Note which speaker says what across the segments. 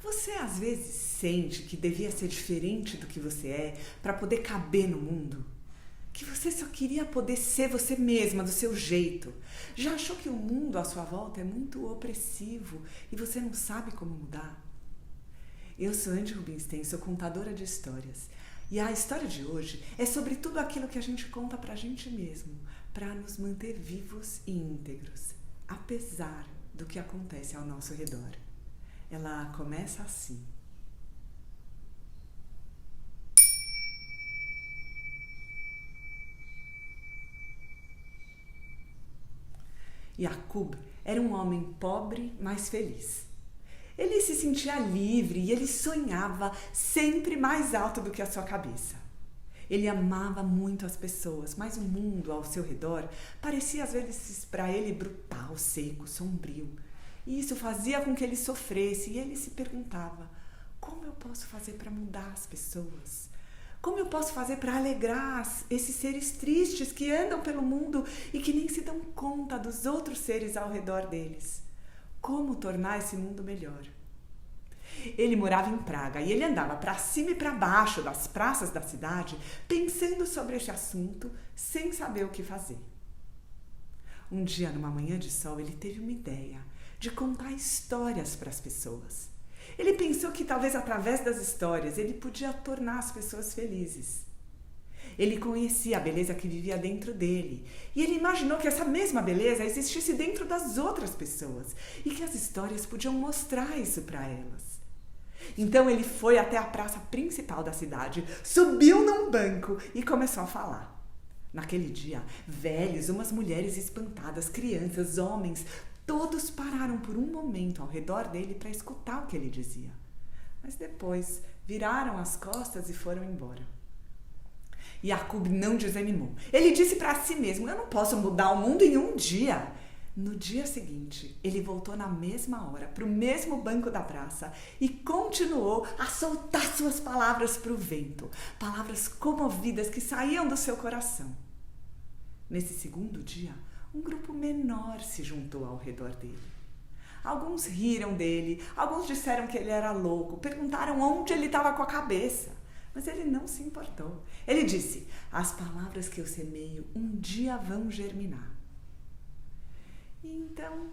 Speaker 1: Você às vezes sente que devia ser diferente do que você é para poder caber no mundo? Que você só queria poder ser você mesma, do seu jeito? Já achou que o mundo à sua volta é muito opressivo e você não sabe como mudar? Eu sou Andy Rubinstein, sou contadora de histórias. E a história de hoje é sobre tudo aquilo que a gente conta pra gente mesmo, para nos manter vivos e íntegros, apesar do que acontece ao nosso redor. Ela começa assim. Yaqub era um homem pobre, mas feliz. Ele se sentia livre e ele sonhava sempre mais alto do que a sua cabeça. Ele amava muito as pessoas, mas o mundo ao seu redor parecia às vezes para ele brutal, seco, sombrio. E isso fazia com que ele sofresse e ele se perguntava: como eu posso fazer para mudar as pessoas? Como eu posso fazer para alegrar esses seres tristes que andam pelo mundo e que nem se dão conta dos outros seres ao redor deles? Como tornar esse mundo melhor? Ele morava em Praga e ele andava para cima e para baixo das praças da cidade pensando sobre esse assunto sem saber o que fazer. Um dia, numa manhã de sol, ele teve uma ideia de contar histórias para as pessoas. Ele pensou que talvez através das histórias ele podia tornar as pessoas felizes. Ele conhecia a beleza que vivia dentro dele e ele imaginou que essa mesma beleza existisse dentro das outras pessoas e que as histórias podiam mostrar isso para elas. Então ele foi até a praça principal da cidade, subiu num banco e começou a falar. Naquele dia, velhos, umas mulheres espantadas, crianças, homens, todos pararam por um momento ao redor dele para escutar o que ele dizia. Mas depois viraram as costas e foram embora. Yaqub não desanimou. Ele disse para si mesmo: eu não posso mudar o mundo em um dia. No dia seguinte, ele voltou na mesma hora para o mesmo banco da praça e continuou a soltar suas palavras para o vento, palavras comovidas que saíam do seu coração. Nesse segundo dia, um grupo menor se juntou ao redor dele. Alguns riram dele, alguns disseram que ele era louco, perguntaram onde ele estava com a cabeça. Mas ele não se importou. Ele disse: as palavras que eu semeio um dia vão germinar. E então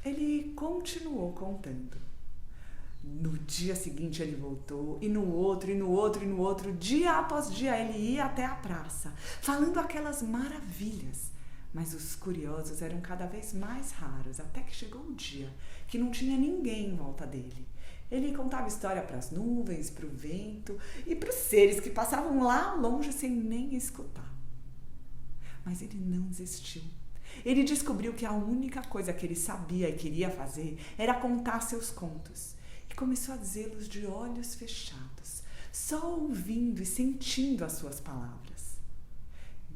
Speaker 1: ele continuou contando. No dia seguinte ele voltou, e no outro, e no outro, e no outro, dia após dia ele ia até a praça, falando aquelas maravilhas. Mas os curiosos eram cada vez mais raros, até que chegou um dia que não tinha ninguém em volta dele. Ele contava história para as nuvens, para o vento e para os seres que passavam lá longe sem nem escutar. Mas ele não desistiu. Ele descobriu que a única coisa que ele sabia e queria fazer era contar seus contos. E começou a dizê-los de olhos fechados, só ouvindo e sentindo as suas palavras.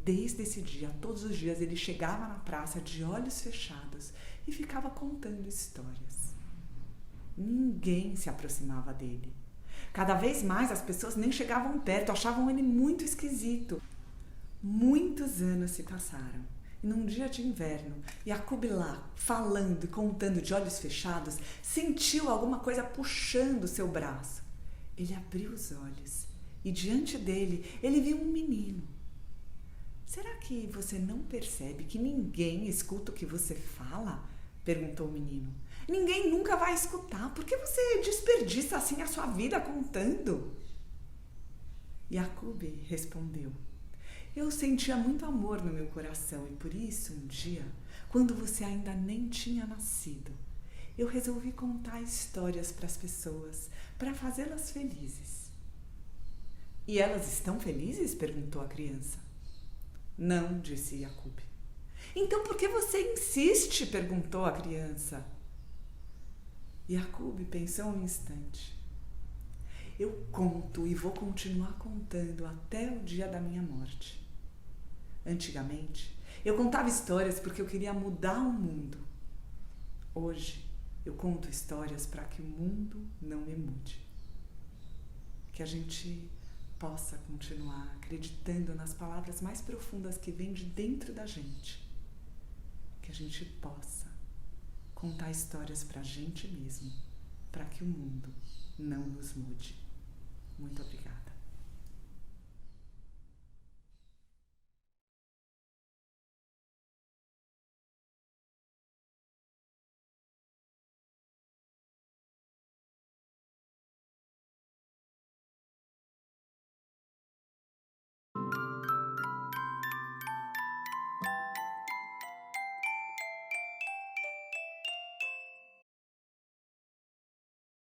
Speaker 1: Desde esse dia, todos os dias, ele chegava na praça de olhos fechados e ficava contando histórias. Ninguém se aproximava dele. Cada vez mais as pessoas nem chegavam perto, achavam ele muito esquisito. Muitos anos se passaram. E num dia de inverno, Yaqub lá, falando e contando de olhos fechados, sentiu alguma coisa puxando seu braço. Ele abriu os olhos e diante dele ele viu um menino. Será que você não percebe que ninguém escuta o que você fala? Perguntou o menino. Ninguém nunca vai escutar. Por que você desperdiça assim a sua vida contando? Yaqub respondeu: eu sentia muito amor no meu coração e por isso, um dia, quando você ainda nem tinha nascido, eu resolvi contar histórias para as pessoas, para fazê-las felizes. E elas estão felizes? Perguntou a criança. Não, disse Yaqub. Então por que você insiste? Perguntou a criança. Yaqub pensou um instante. Eu conto e vou continuar contando até o dia da minha morte. Antigamente, eu contava histórias porque eu queria mudar o mundo. Hoje, eu conto histórias para que o mundo não me mude. Que a gente possa continuar acreditando nas palavras mais profundas que vêm de dentro da gente. Que a gente possa contar histórias para a gente mesmo para que o mundo não nos mude. Muito obrigada.